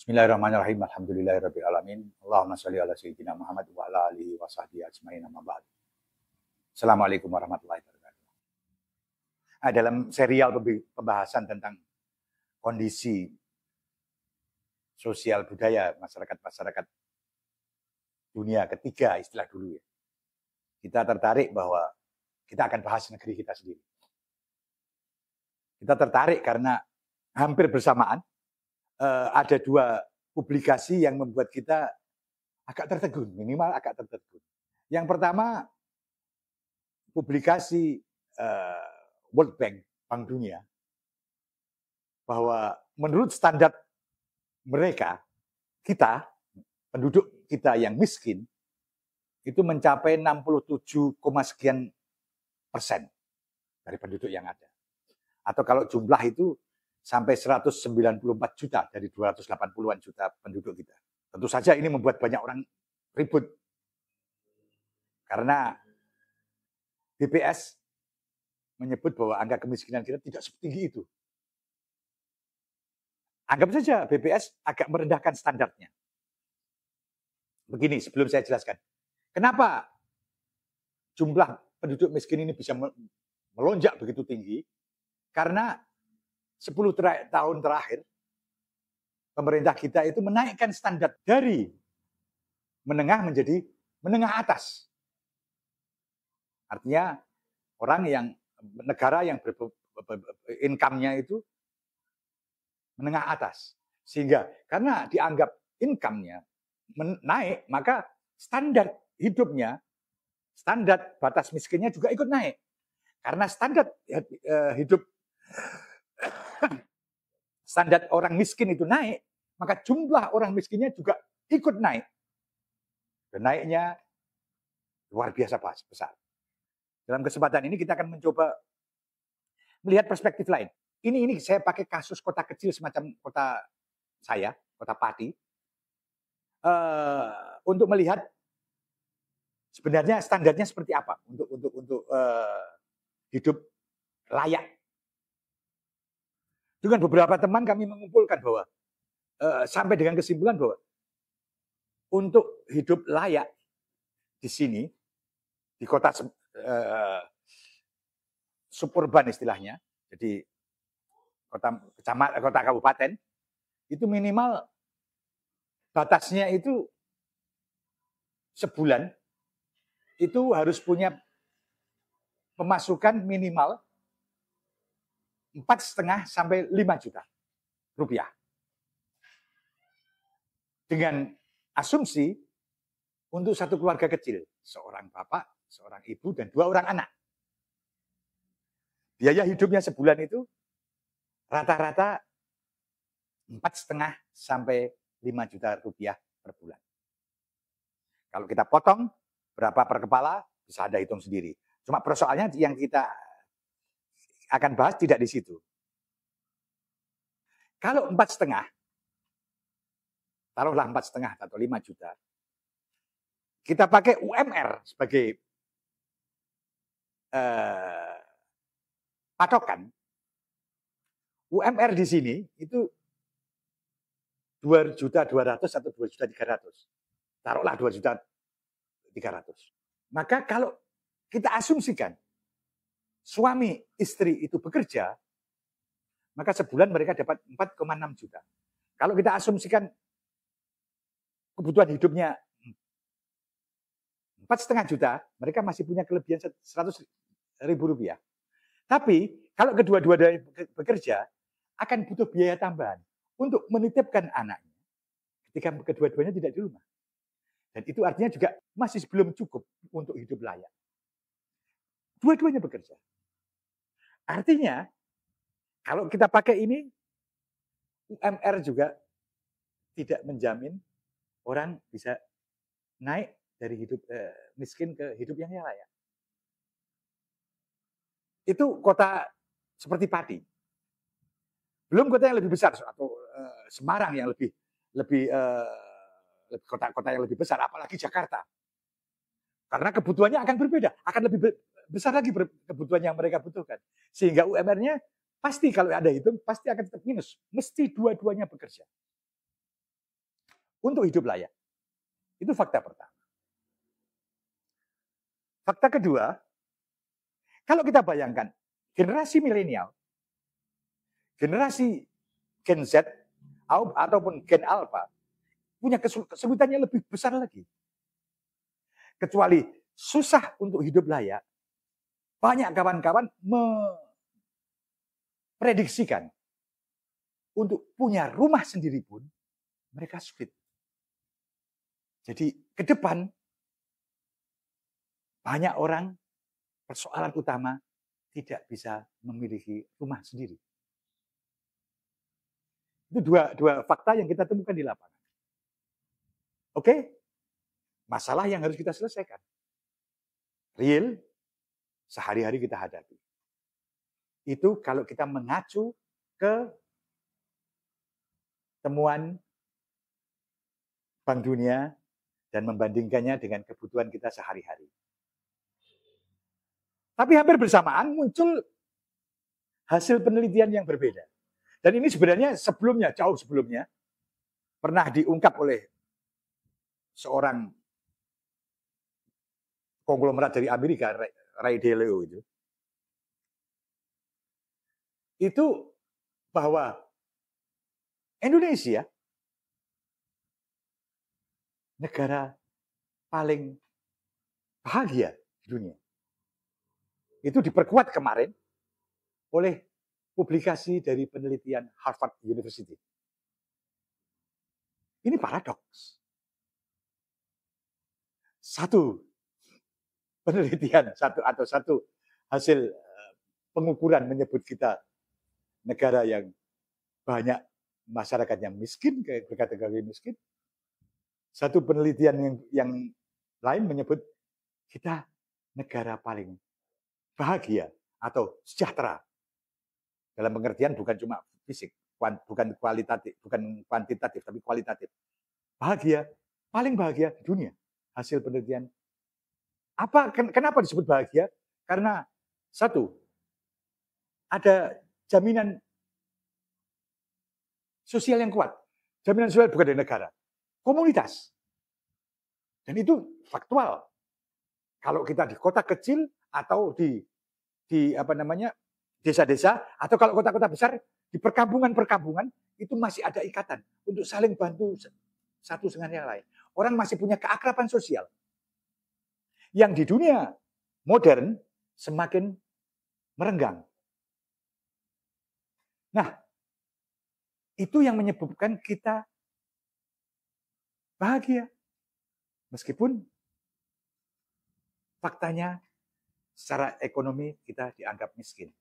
Bismillahirrahmanirrahim. Alhamdulillahirabbil alamin. Allahumma shalli ala sayyidina Muhammad wa ala alihi wa sahbihi ajmain, amma ba'd. Assalamualaikum warahmatullahi wabarakatuh. Dalam serial pembahasan tentang kondisi sosial budaya masyarakat dunia ketiga, istilah dulu ya. Kita tertarik bahwa kita akan bahas negeri kita sendiri. Kita tertarik karena hampir bersamaan ada dua publikasi yang membuat kita agak tertegun, minimal agak tertegun. Yang pertama, publikasi World Bank, Bank Dunia, bahwa menurut standar mereka, kita, penduduk kita yang miskin, itu mencapai 67, sekian persen dari penduduk yang ada. Atau kalau jumlah itu sampai 194 juta dari 280-an juta penduduk kita. Tentu saja ini membuat banyak orang ribut. Karena BPS menyebut bahwa angka kemiskinan kita tidak setinggi itu. Anggap saja BPS agak merendahkan standarnya. Begini, sebelum saya jelaskan. Kenapa jumlah penduduk miskin ini bisa melonjak begitu tinggi? Karena 10 tahun terakhir, pemerintah kita itu menaikkan standar dari menengah menjadi menengah atas. Artinya negara yang income-nya itu menengah atas. Sehingga karena dianggap income-nya naik, maka standar hidupnya, standar batas miskinnya juga ikut naik. Karena standar standar orang miskin itu naik, maka jumlah orang miskinnya juga ikut naik. Dan naiknya luar biasa besar. Dalam kesempatan ini kita akan mencoba melihat perspektif lain. Ini saya pakai kasus kota kecil semacam kota saya, kota Pati, untuk melihat sebenarnya standarnya seperti apa untuk hidup layak. Dengan beberapa teman kami mengumpulkan bahwa sampai dengan kesimpulan bahwa untuk hidup layak di sini, di kota suburban istilahnya, jadi kota kabupaten, itu minimal batasnya itu sebulan itu harus punya pemasukan minimal 4,5 sampai 5 juta rupiah. Dengan asumsi untuk satu keluarga kecil, seorang bapak, seorang ibu, dan 2 orang anak. Biaya hidupnya sebulan itu rata-rata 4,5 sampai 5 juta rupiah per bulan. Kalau kita potong berapa per kepala, bisa Anda hitung sendiri. Cuma persoalannya yang kita akan bahas tidak di situ. Kalau 4,5, taruhlah 4,5 atau 5 juta, kita pakai UMR sebagai patokan. UMR di sini itu 2.200.000 atau 2.300.000. Taruhlah 2.300.000. Maka kalau kita asumsikan suami istri itu bekerja, maka sebulan mereka dapat 4,6 juta. Kalau kita asumsikan kebutuhan hidupnya 4,5 juta, mereka masih punya kelebihan 100.000 rupiah. Tapi kalau kedua-duanya bekerja, akan butuh biaya tambahan untuk menitipkan anaknya ketika kedua-duanya tidak di rumah. Dan itu artinya juga masih belum cukup untuk hidup layak. Dua-duanya bekerja. Artinya, kalau kita pakai ini, UMR juga tidak menjamin orang bisa naik dari hidup miskin ke hidup yang layak. Itu kota seperti Pati. Belum kota yang lebih besar, atau Semarang yang lebih kota-kota yang lebih besar, apalagi Jakarta. Karena kebutuhannya akan berbeda, akan lebih besar lagi kebutuhan yang mereka butuhkan. Sehingga UMR-nya pasti kalau ada hitung, pasti akan tetap minus. Mesti dua-duanya bekerja. untuk hidup layak. Itu fakta pertama. Fakta kedua, kalau kita bayangkan generasi milenial, generasi Gen Z, ataupun Gen Alpha, punya kesulitannya lebih besar lagi. Kecuali susah untuk hidup layak, banyak kawan-kawan memprediksikan untuk punya rumah sendiri pun mereka sulit. Jadi ke depan banyak orang persoalan utama tidak bisa memiliki rumah sendiri. Itu dua fakta yang kita temukan di lapangan. Oke? Masalah yang harus kita selesaikan. Real, sehari-hari kita hadapi. Itu kalau kita mengacu ke temuan Bank Dunia dan membandingkannya dengan kebutuhan kita sehari-hari. Tapi hampir bersamaan muncul hasil penelitian yang berbeda. Dan ini sebenarnya sebelumnya, jauh sebelumnya, pernah diungkap oleh seorang konglomerat dari Amerika, Ray Dalio itu. Itu bahwa Indonesia negara paling bahagia di dunia. Itu diperkuat kemarin oleh publikasi dari penelitian Harvard University. Ini paradoks. Satu penelitian, satu hasil pengukuran menyebut kita negara yang banyak masyarakat yang miskin, berkategori miskin. Satu penelitian yang lain menyebut kita negara paling bahagia atau sejahtera. Dalam pengertian bukan cuma fisik, bukan kualitatif, bukan kuantitatif, tapi kualitatif. Bahagia, paling bahagia di dunia. Hasil penelitian. Kenapa disebut bahagia? Karena satu, ada jaminan sosial yang kuat. Jaminan sosial bukan dari negara, komunitas. Dan itu faktual. Kalau kita di kota kecil atau di desa-desa, atau kalau kota-kota besar, di perkampungan-perkampungan, itu masih ada ikatan untuk saling bantu satu dengan yang lain. Orang masih punya keakraban sosial. Yang di dunia modern semakin merenggang. Nah, itu yang menyebabkan kita bahagia. Meskipun faktanya secara ekonomi kita dianggap miskin.